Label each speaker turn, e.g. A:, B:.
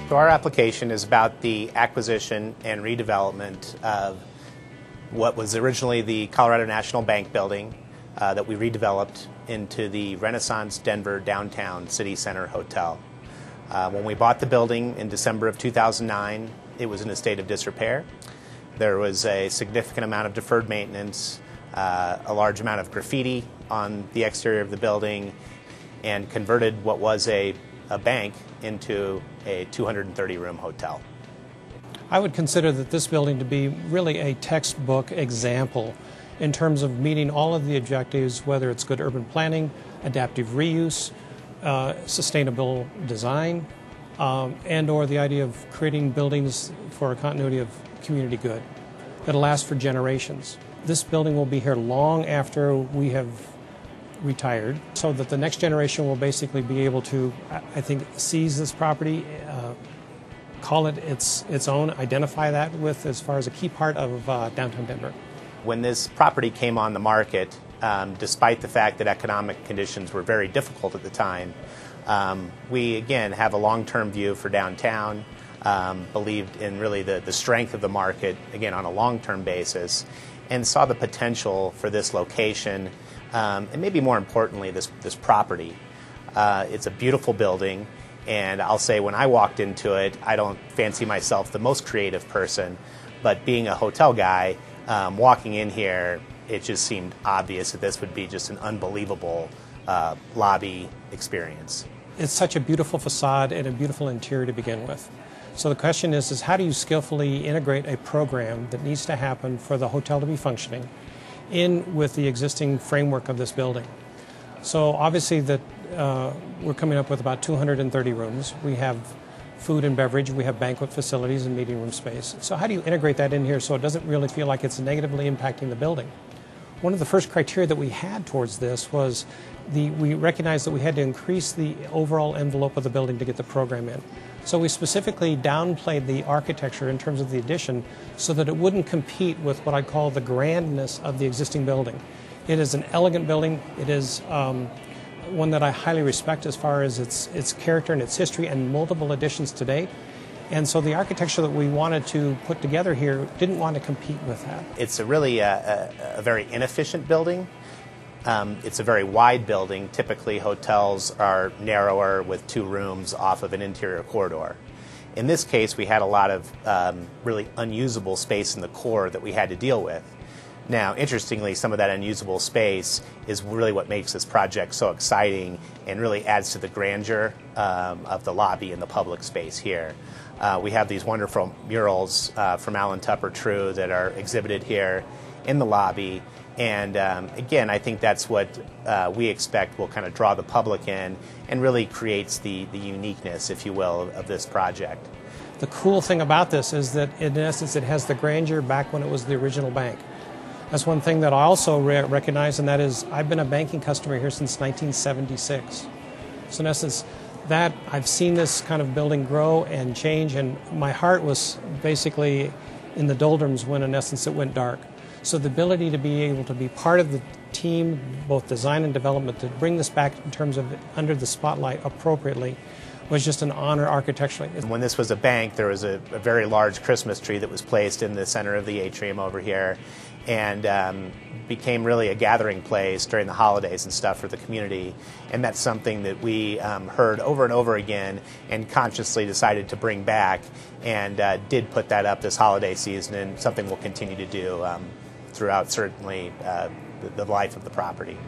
A: So our application is about the acquisition and redevelopment of what was originally the Colorado National Bank building that we redeveloped into the Renaissance Denver Downtown City Center Hotel. When we bought the building in December of 2009, it was in a state of disrepair. There was a significant amount of deferred maintenance, a large amount of graffiti on the exterior of the building, and converted what was a bank into a 230-room hotel.
B: I would consider that this building to be really a textbook example in terms of meeting all of the objectives, whether it's good urban planning, adaptive reuse, sustainable design, and or the idea of creating buildings for a continuity of community good that'll last for generations. This building will be here long after we have retired, so that the next generation will basically be able to, I think, seize this property, call it its own, identify that with as far as a key part of downtown Denver.
A: When this property came on the market, despite the fact that economic conditions were very difficult at the time, we again have a long-term view for downtown, believed in really the strength of the market, again on a long-term basis, and saw the potential for this location, and maybe more importantly, this property. It's a beautiful building, and I'll say when I walked into it, I don't fancy myself the most creative person, but being a hotel guy, walking in here, it just seemed obvious that this would be just an unbelievable lobby experience.
B: It's such a beautiful facade and a beautiful interior to begin with. So the question is how do you skillfully integrate a program that needs to happen for the hotel to be functioning in with the existing framework of this building? So obviously that we're coming up with about 230 rooms. We have food and beverage, we have banquet facilities and meeting room space. So how do you integrate that in here so it doesn't really feel like it's negatively impacting the building? One of the first criteria that we had towards this was we recognized that we had to increase the overall envelope of the building to get the program in. So we specifically downplayed the architecture in terms of the addition so that it wouldn't compete with what I call the grandness of the existing building. It is an elegant building. It is one that I highly respect as far as its character and its history and multiple additions to date. And so the architecture that we wanted to put together here didn't want to compete with that.
A: It's really a very inefficient building. It's a very wide building. Typically hotels are narrower with 2 rooms off of an interior corridor. In this case, we had a lot of really unusable space in the core that we had to deal with. Now, interestingly, some of that unusable space is really what makes this project so exciting and really adds to the grandeur of the lobby and the public space here. We have these wonderful murals from Alan Tupper True that are exhibited here in the lobby. And again, I think that's what we expect will kind of draw the public in and really creates the uniqueness, if you will, of this project.
B: The cool thing about this is that, in essence, it has the grandeur back when it was the original bank. That's one thing that I also recognize, and that is I've been a banking customer here since 1976. So in essence, that I've seen this kind of building grow and change, and my heart was basically in the doldrums when, in essence, it went dark. So the ability to be able to be part of the team, both design and development, to bring this back in terms of under the spotlight appropriately was just an honor architecturally.
A: When this was a bank, there was a very large Christmas tree that was placed in the center of the atrium over here, and became really a gathering place during the holidays and stuff for the community. And that's something that we heard over and over again and consciously decided to bring back, and did put that up this holiday season, and something we'll continue to do throughout certainly the life of the property.